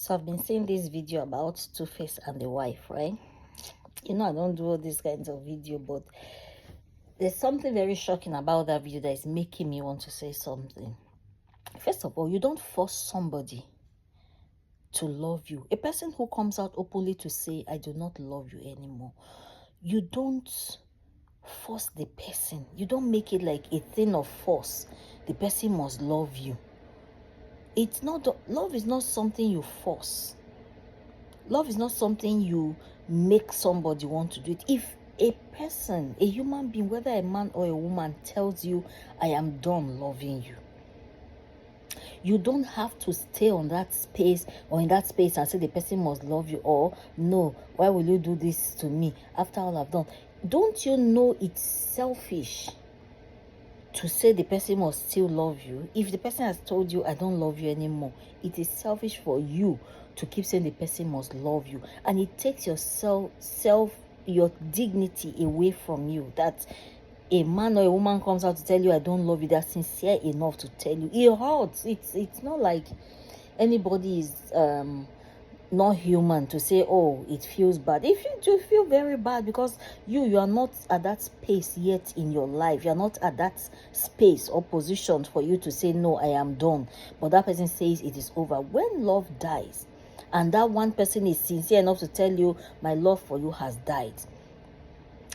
So I've been seeing this video about Two-Face and the wife, right? You know, I don't do all these kinds of video, but there's something very shocking about that video that is making me want to say something. First of all, you don't force somebody to love you. A person who comes out openly to say, I do not love you anymore, you don't force the person. You don't make it like a thing of force. The person must love you. It's not, love is not something you force. Love is not something you make somebody want to do it. If a person, a human being, whether a man or a woman, tells you, I am done loving you, you don't have to stay on that space or in that space and say the person must love you, or no, why will you do this to me after all I've done? Don't you know it's selfish to say the person must still love you? If the person has told you, I don't love you anymore, it is selfish for you to keep saying the person must love you, and it takes your your dignity away from you. That a man or a woman comes out to tell you, I don't love you, they're sincere enough to tell you. It hurts. It's not like anybody is not human to say, oh, it feels bad. If you do feel very bad, because you are not at that space yet in your life. You're not at that space or position for you to say, no, I am done. But that person says it is over. When love dies, and that one person is sincere enough to tell you, my love for you has died,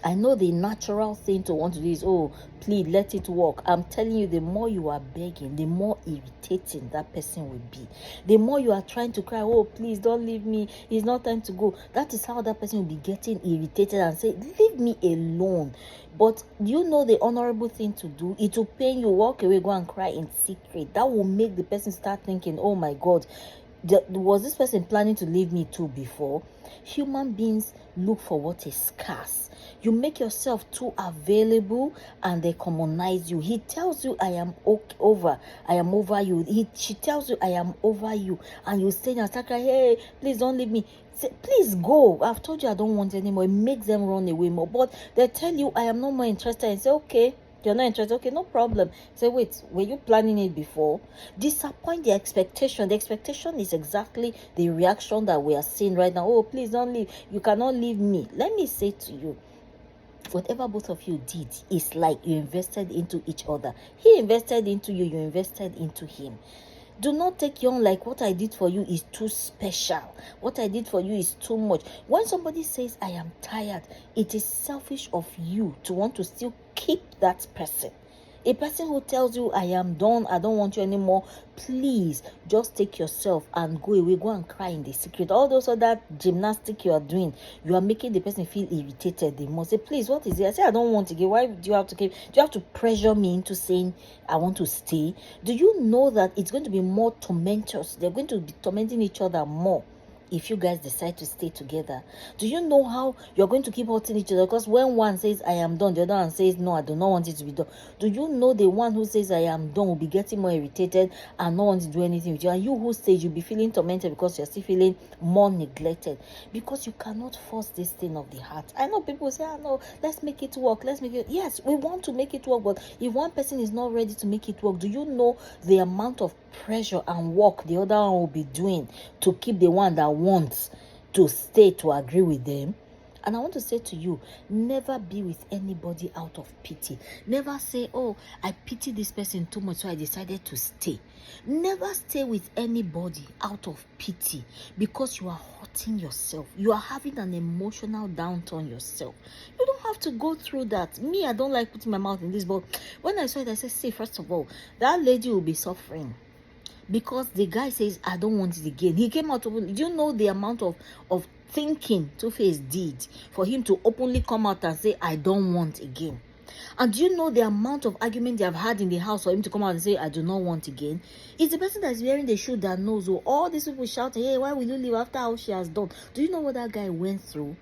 I know the natural thing to want to do is, oh, please let it work. I'm telling you, the more you are begging, the more irritating that person will be. The more you are trying to cry, oh, please don't leave me, it's not time to go. That is how that person will be getting irritated and say, leave me alone. But you know the honorable thing to do? It will pain you. Walk away, go and cry in secret. That will make the person start thinking, oh my God, was this person planning to leave me too before? Human beings look for what is scarce. You make yourself too available and they commonize you. He tells you, I am over you. She tells you, I am over you, and you stay and start crying, hey, please don't leave me. Say, please go, I've told you I don't want anymore. It makes them run away more. But they tell you, I am no more interested, and say, okay, you're not interested, okay, no problem. Say, wait, were you planning it before? Disappoint the expectation. The expectation is exactly the reaction that we are seeing right now. Oh, please don't leave, you cannot leave me. Let me say to you, whatever both of you did is like you invested into each other. He invested into you, you invested into him. Do not take you on like what I did for you is too special. What I did for you is too much. When somebody says, I am tired, it is selfish of you to want to still keep that person. A person who tells you, I am done, I don't want you anymore, please just take yourself and go away. Go and cry in the secret. All those other gymnastics you are doing, you are making the person feel irritated. They must say, please, what is it? I say, I don't want to give. Why do you have to give? Do you have to pressure me into saying, I want to stay? Do you know that it's going to be more tormentous? They're going to be tormenting each other more if you guys decide to stay together. Do you know how you're going to keep hurting each other? Because when one says, I am done, the other one says, no, I do not want it to be done. Do you know the one who says, I am done, will be getting more irritated and not want to do anything with you? And you who says, you'll be feeling tormented because you're still feeling more neglected. Because you cannot force this thing of the heart. I know people say, no, let's make it work. Let's make it. Yes, we want to make it work. But if one person is not ready to make it work, do you know the amount of pressure and work the other one will be doing to keep the one that wants to stay to agree with them? And I want to say to you, never be with anybody out of pity. Never say, oh, I pity this person too much, so I decided to stay. Never stay with anybody out of pity, because you are hurting yourself. You are having an emotional downturn yourself. You don't have to go through that. Me, I don't like putting my mouth in this, but when I saw it, I said, see, first of all, that lady will be suffering. Because the guy says, I don't want it again. He came out openly. Do you know the amount of thinking Two-Face did for him to openly come out and say, I don't want again? And do you know the amount of argument they have had in the house for him to come out and say, I do not want again? It's the person that's wearing the shoe that knows. Oh, all these people shouting, hey, why will you leave after how she has done? Do you know what that guy went through?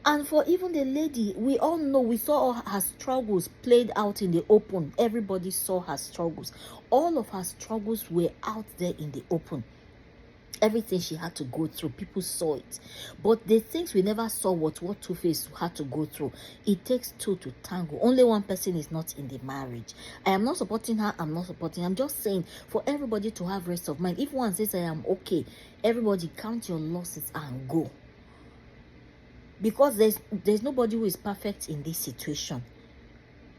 And for even the lady, we all know, we saw all her struggles played out in the open. Everybody saw her struggles. All of her struggles were out there in the open. Everything she had to go through, people saw it. But the things we never saw what Two-Face had to go through. It takes two to tango. Only one person is not in the marriage. I am not supporting her. I'm not supporting. I'm just saying for everybody to have rest of mind. If one says I am okay, everybody count your losses and go. Because there's nobody who is perfect in this situation.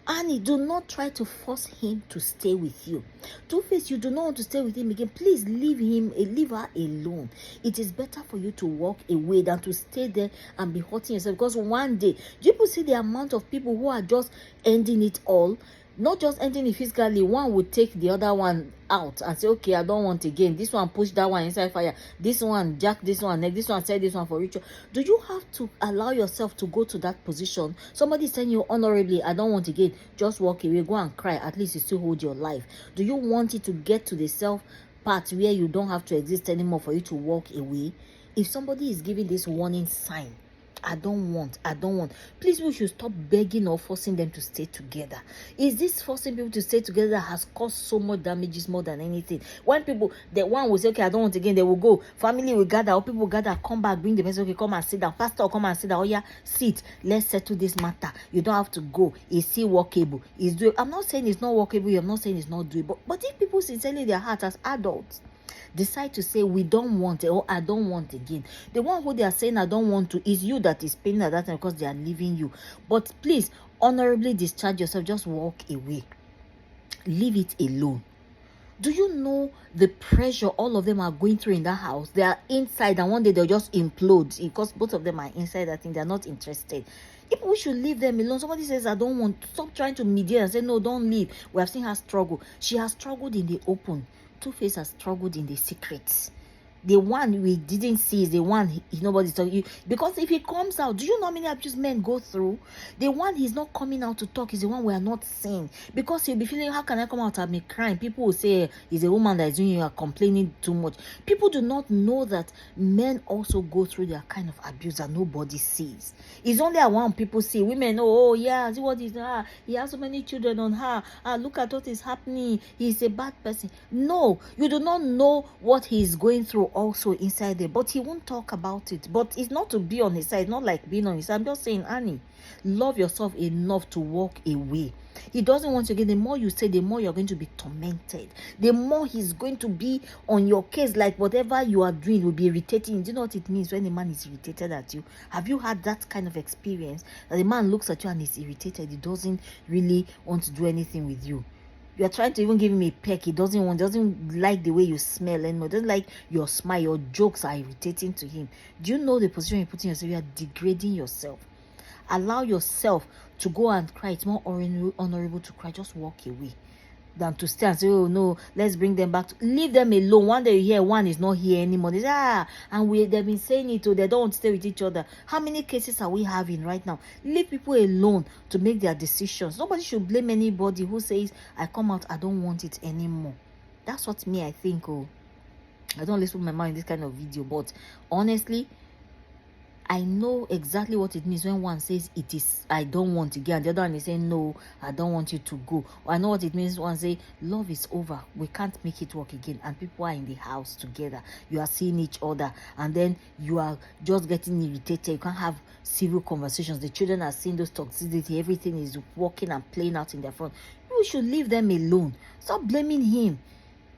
Annie, do not try to force him to stay with you. Two-Face, you do not want to stay with him again. Please leave her alone. It is better for you to walk away than to stay there and be hurting yourself. Because one day, do you see the amount of people who are just ending it all? Not just ending it physically, one would take the other one out and say, okay, I don't want again. This one push that one inside fire. This one jack this one neck. This one said this one for ritual. Do you have to allow yourself to go to that position? Somebody saying you honorably, I don't want again. Just walk away, go and cry. At least you still hold your life. Do you want it to get to the self part where you don't have to exist anymore for you to walk away? If somebody is giving this warning sign, I don't want. Please, we should stop begging or forcing them to stay together. Is this forcing people to stay together that has caused so much damages more than anything? When people, the one will say, okay, I don't want again, they will go. Family will gather, or people will gather, come back, bring the person, okay, come and sit down. Pastor, come and sit down. Oh yeah, sit. Let's settle this matter. You don't have to go. Is he workable? Is doable? I'm not saying it's not workable. I'm not saying it's not doable. But if people sincerely their heart as adults decide to say we don't want it or I don't want again, the one who they are saying I don't want to is you that is paying at that time because they are leaving you. But please honorably discharge yourself. Just walk away. Leave it alone. Do you know the pressure all of them are going through in that house? They are inside and one day they'll just implode because both of them are inside that thing. They're not interested. If we should leave them alone, somebody says I don't want, stop trying to mediate and say no, don't leave. We have seen her struggle. She has struggled in the open. Two-Face has struggled in the secrets. The one we didn't see is the one nobody's talking you, because if he comes out, do you know how many abuse men go through? The one he's not coming out to talk is the one we are not seeing, because he'll be feeling, how can I come out and be crying? People will say he's a woman that is doing, you are complaining too much. People do not know that men also go through their kind of abuse that nobody sees. It's only at one people see. Women know, oh yeah, see what is her, he has so many children on her, look at what is happening, he's a bad person. No, you do not know what he's going through also inside there, but he won't talk about it. But it's not to be on his side, not like being on his side. I'm just saying, Annie, love yourself enough to walk away. He doesn't want you again. The more you say, the more you're going to be tormented. The more he's going to be on your case, like whatever you are doing will be irritating. Do you know what it means when a man is irritated at you? Have you had that kind of experience that a man looks at you and is irritated? He doesn't really want to do anything with you. You are trying to even give him a peck. He doesn't like the way you smell anymore. Doesn't like your smile. Your jokes are irritating to him. Do you know the position you're putting yourself? You are degrading yourself. Allow yourself to go and cry. It's more honorable to cry. Just walk away than to stay and say, oh no, let's bring them back. Leave them alone. One day you hear one is not here anymore. They say, and they've been saying it, they don't want to stay with each other. How many cases are we having right now? Leave people alone to make their decisions. Nobody should blame anybody who says, I come out, I don't want it anymore. That's what I think. I don't listen to my mind in this kind of video, but honestly, I know exactly what it means when one says it is I don't want again, the other one is saying no, I don't want you to go. Or I know what it means when one say love is over, we can't make it work again, and people are in the house together, you are seeing each other, and then you are just getting irritated. You can't have civil conversations. The children are seeing those toxicity, everything is working and playing out in their front. You should leave them alone. Stop blaming him.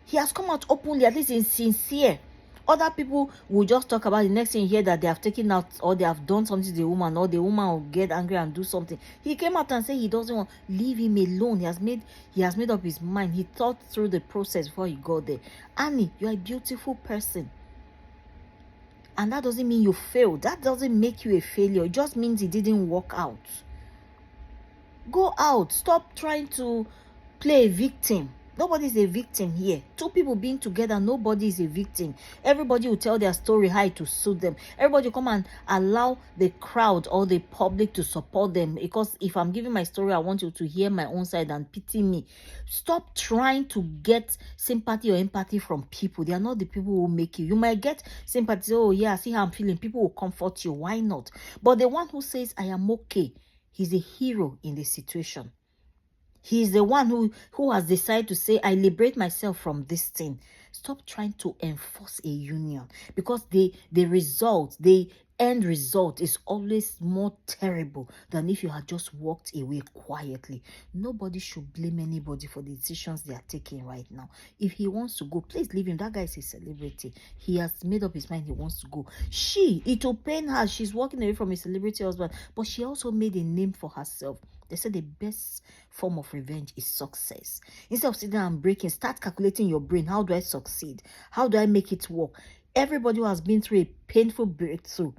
He has come out openly, at least in sincere. Other people will just talk about the next thing you hear that they have taken out or they have done something to the woman, or the woman will get angry and do something. He came out and said he doesn't want. Leave him alone. He has made up his mind. He thought through the process before he got there. Annie, you're a beautiful person. And that doesn't mean you failed. That doesn't make you a failure. It just means it didn't work out. Go out. Stop trying to play a victim. Nobody is a victim here. Two people being together, nobody is a victim. Everybody will tell their story how to suit them. Everybody will come and allow the crowd or the public to support them. Because if I'm giving my story, I want you to hear my own side and pity me. Stop trying to get sympathy or empathy from people. They are not the people who make you. You might get sympathy. Oh yeah, see how I'm feeling. People will comfort you. Why not? But the one who says, I am okay, he's a hero in the situation. He is the one who has decided to say, I liberate myself from this thing. Stop trying to enforce a union, because the end result is always more terrible than if you had just walked away quietly. Nobody should blame anybody for the decisions they are taking right now. If he wants to go, please leave him. That guy is a celebrity. He has made up his mind he wants to go. It will pain her. She's walking away from a celebrity husband, but she also made a name for herself. They say the best form of revenge is success. Instead of sitting and breaking, start calculating your brain. How do I succeed? How do I make it work? Everybody who has been through a painful breakthrough,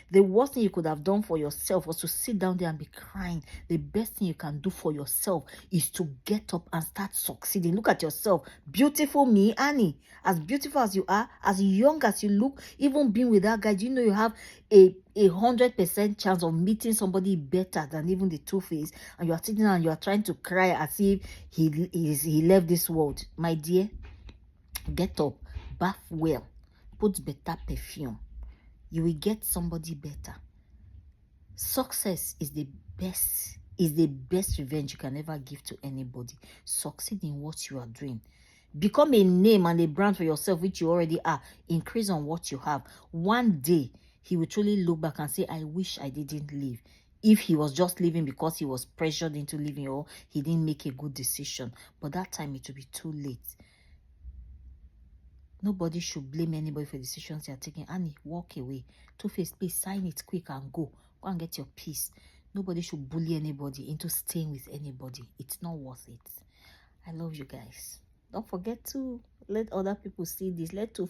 the worst thing you could have done for yourself was to sit down there and be crying. The best thing you can do for yourself is to get up and start succeeding. Look at yourself. Beautiful me, Annie. As beautiful as you are, as young as you look, even being with that guy, do you know you have a 100% chance of meeting somebody better than even the Two-Face? And you are sitting and you are trying to cry as if he left this world. My dear, get up, bath well, put better perfume. You will get somebody better. Success is the best revenge you can ever give to anybody. Succeed in what you are doing. Become a name and a brand for yourself, which you already are. Increase on what you have. One day, he will truly look back and say, I wish I didn't leave. If he was just leaving because he was pressured into leaving, or he didn't make a good decision. But that time, it will be too late. Nobody should blame anybody for the decisions they are taking. Annie, walk away. Two-Face, please sign it quick and go. Go and get your peace. Nobody should bully anybody into staying with anybody. It's not worth it. I love you guys. Don't forget to let other people see this. Let Two